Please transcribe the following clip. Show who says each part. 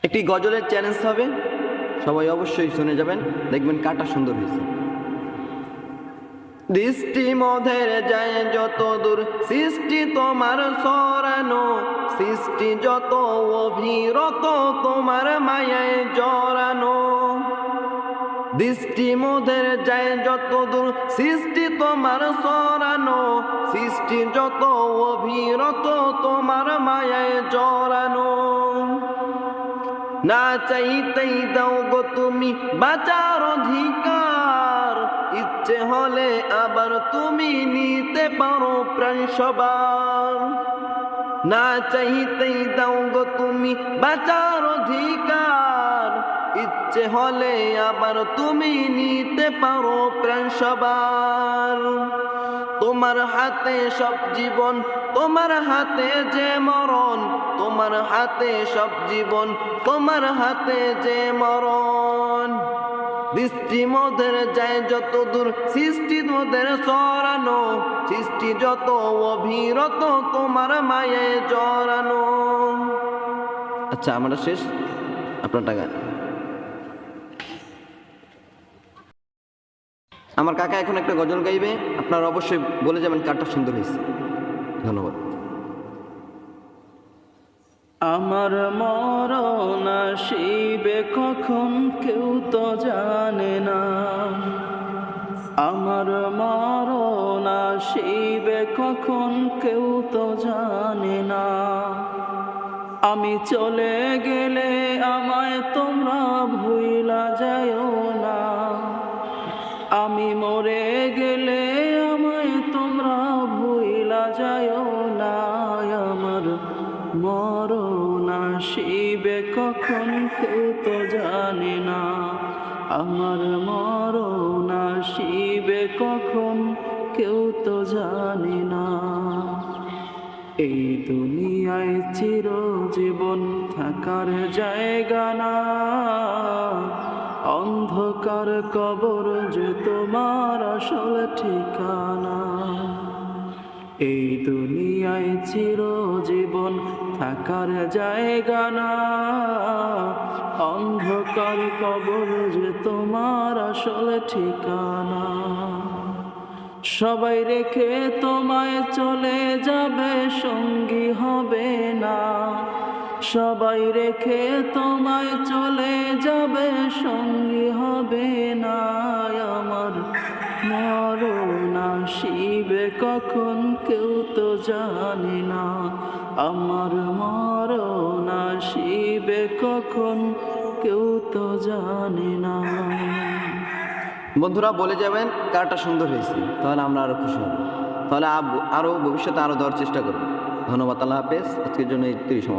Speaker 1: একটি গজলের চ্যালেঞ্জ হবে, সবাই অবশ্যই শুনে যাবেন, দেখবেন কাটা সুন্দর হয়েছে। দৃষ্টি মধের যায় যত দূর, সৃষ্টি তোমার সরানো, সৃষ্টি যত অভিরত তোমার মায়ায় জড়ানো। দৃষ্টি মধের যায় যত দূর, সৃষ্টি তোমার সরানো, সৃষ্টি যত অভিরত তোমার মায়ায় জড়ানো। না চাইতেই দাও গো তুমি বাঁচার অধিকার, ইচ্ছে হলে আবার তুমি নিতে পারো প্রাণ সবার। না চাইতেই দাও গো তুমি বাঁচার অধিকার, ইচ্ছে হলে আবার তুমি নিতে পারো প্রাণ সবার। তোমার হাতে সব জীবন, তোমার হাতে যে মরণ, তোমার হাতে সব জীবন, তোমার হাতে যে মরণ। দৃষ্টি মধের যায় যত দূর, সৃষ্টি মধের সরানো, সৃষ্টি যত অভিরত তোমার মায়ায় জড়ানো। আচ্ছা, আমরা শেষ, আপনার টাকা। আমার কাকা এখন একটা গজল গাইবে, আপনারা অবশ্যই বলে যাবেন কারটা সুন্দর হয়েছে। ধন্যবাদ।
Speaker 2: আমার মরণ আসিবে কখন কেউ তো জানে না, আমার মরণ আসিবে কখন কেউ তো জানে না। আমি চলে গেলে আমায় তোমরা ভুইলা যাও না, আমি মরে গেলে আমায় তোমরা ভুইলা যাও না। আমার মরণ আসিবে কখন কেউ তো জানে না, আমার মরণ আসিবে কখন কেউ তো জানে না। এই দুনিয়ায় চিরজীবন থাকার জায়গা না, অন্ধকার কবর যে তোমার আসল ঠিকানা। এই দুনিয়ায় চিরজীবন থাকার জায়গা না, অন্ধকার কবর যে তোমার আসল ঠিকানা। সবাই রেখে তোমায় চলে যাবে, সঙ্গী হবে না। সবাই রেখে তোমায় চলে যাবে, সঙ্গী হবে না। আমার মরণ আসিবে কখন কেউ তো জানে না, আমার মরণ আসিবে কখন কেউ তো জানে না।
Speaker 1: বন্ধুরা বলে যাবেন কারটা সুন্দর হয়েছে, তাহলে আমরা আরো খুশি হব, তাহলে আরো ভবিষ্যতে আরো দেওয়ার চেষ্টা করব। ধন্যবাদ, আল্লাহ হাফেজ। আজকের জন্য এই সমাপ্ত।